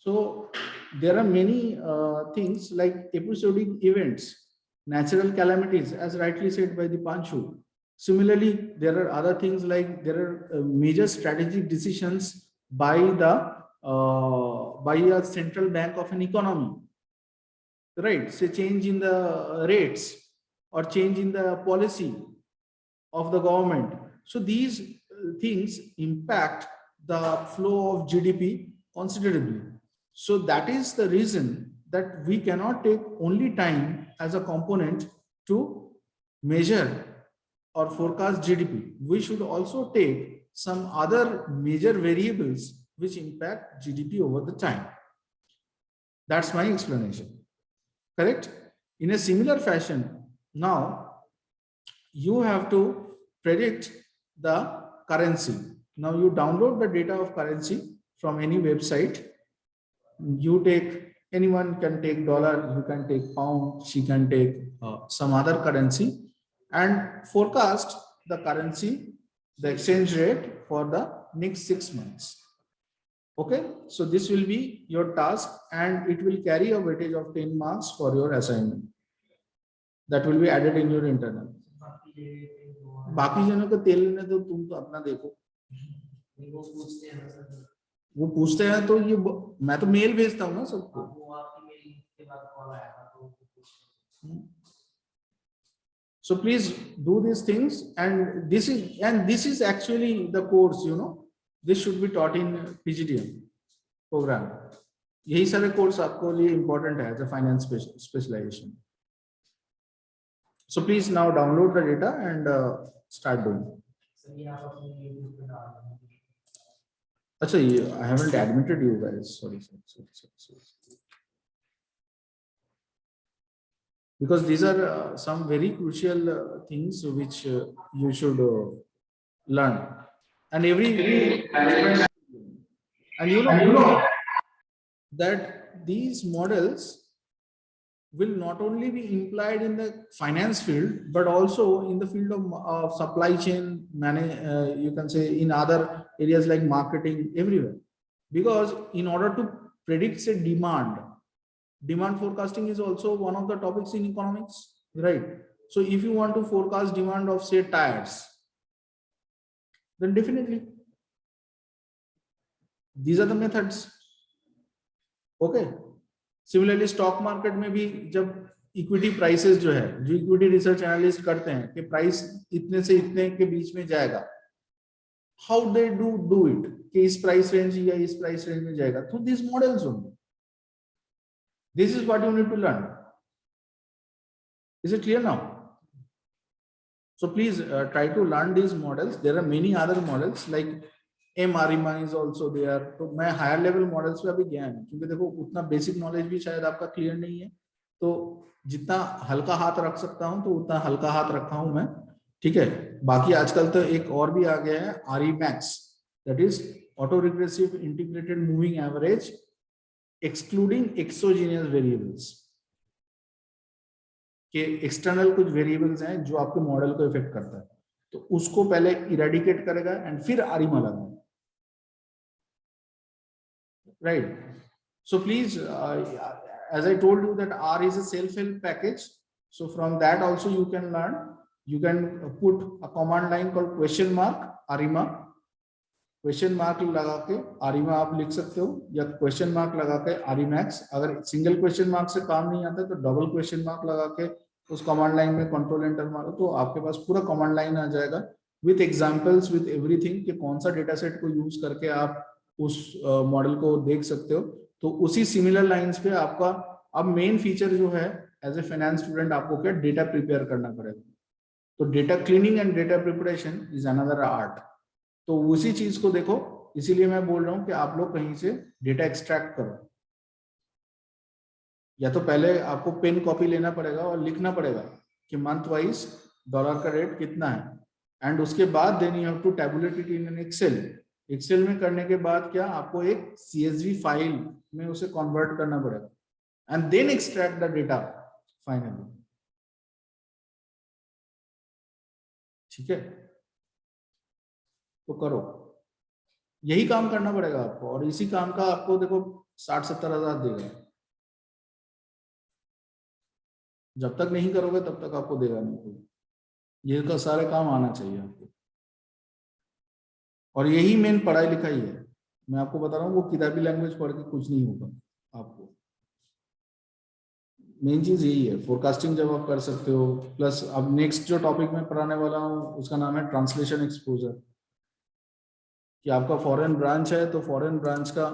So there are many things like episodic events, natural calamities, as rightly said by the Panchu. Similarly, there are other things like there are major strategic decisions by a central bank of an economy, right? Say change in the rates or change in the policy of the government. So these things impact the flow of GDP considerably. So that is the reason that we cannot take only time as a component to measure or forecast GDP. We should also take some other major variables which impact GDP over the time. That's my explanation. Correct? In a similar fashion, now you have to predict the currency. Now you download the data of currency from any website. You take, anyone can take dollar, you can take pound, she can take some other currency and forecast the currency, the exchange rate for the next 6 months. Okay, so this will be your task and it will carry a weightage of 10 marks for your assignment. That will be added in your internal. बाकी जनों को तेल लेने दो, तुम तो अपना देखो। वो पूछते हैं तो ये मैं तो मेल भेजता हूँ ना सबको। So please do these things, and this is actually the course, you know, this should be taught in PGDM program. यही सारे कोर्स आपको लिए important है as a finance specialization. So please now download the data and start doing. Actually, I haven't admitted you guys. Sorry. Because these are some very crucial things which you should learn. And and you know that these models will not only be implied in the finance field, but also in the field of supply chain, you can say in other areas like marketing, everywhere. Because in order to predict, say, demand forecasting is also one of the topics in economics, right? So if you want to forecast demand of, say, tires, then definitely these are the methods. Okay. Similarly, stock market में भी जब equity prices जो है, जो equity research analyst करते हैं कि price इतने से इतने के बीच में जाएगा, हाउ दे डू इट कि इस प्राइस रेंज या इस प्राइस रेंज में जाएगा, through this models only. This is what you need to learn. Is it clear now? So please try to learn these models. There are many other models like ARIMA is also there. तो मैं higher level models पे अभी गया नहीं क्योंकि देखो उतना basic knowledge भी शायद आपका क्लियर नहीं है, तो जितना हल्का हाथ रख सकता हूं तो उतना हल्का हाथ रखा हूं मैं, ठीक है. बाकी आजकल तो एक और भी आ गया है ARIMAX, that is auto regressive integrated moving average excluding exogenous variables, कि एक्सटर्नल कुछ वेरिएबल्स हैं जो आपके मॉडल को इफेक्ट करता है, तो उसको पहले इरेडिकेट करेगा एंड फिर आरिमा लगाएगा, right? So please, as I told you that R is a self-help package, so from that also you can learn. You can put a command line called question mark ARIMA, question mark लगा के आरिमा आप लिख सकते हो, या question mark लगा के ARIMAX. अगर सिंगल क्वेश्चन मार्क से काम नहीं आता तो डबल क्वेश्चन मार्क लगा के उस कमांड लाइन में कंट्रोल एंटर मारो तो आपके पास पूरा कमांड लाइन आ जाएगा विथ एग्जांपल्स विथ एवरीथिंग कि कौन सा डेटा सेट को यूज करके आप उस मॉडल को देख सकते हो. तो उसी सिमिलर लाइंस पे आपका अब मेन फीचर जो है एज ए फाइनेंस स्टूडेंट आपको क्या डेटा प्रिपेयर करना पड़ेगा. तो data cleaning and data preparation is another art. तो उसी चीज को देखो, इसीलिए मैं बोल रहा हूं कि आप लोग कहीं से डेटा एक्सट्रैक्ट करो, या तो पहले आपको पेन कॉपी लेना पड़ेगा और लिखना पड़ेगा कि मंथ वाइज डॉलर का रेट कितना है, एंड उसके बाद then you have to tabulate it in an Excel. Excel में करने के बाद क्या आपको एक CSV फाइल में उसे कन्वर्ट करना पड़ेगा and then extract the data finally. ठीक है, तो करो. यही काम करना पड़ेगा आपको, और इसी काम का आपको देखो 60-70 हजार देगा। जब तक नहीं करोगे तब तक आपको देगा नहीं कोई। ये का सारे काम आना चाहिए आपको, और यही मेन पढ़ाई लिखाई है। मैं आपको बता रहा हूँ, वो किताबी लैंग्वेज पढ़ के कुछ नहीं होगा आपको। मेन चीज यही है, फोरकास्टिंग जब आप कर सकते हो, प्लस अब नेक्स्ट जो टॉपिक मैं पढ़ाने वाला हूँ उसका नाम है ट्रांसलेशन एक्सपोजर। कि आपका फॉरेन ब्रांच है तो फॉरेन ब्रांच का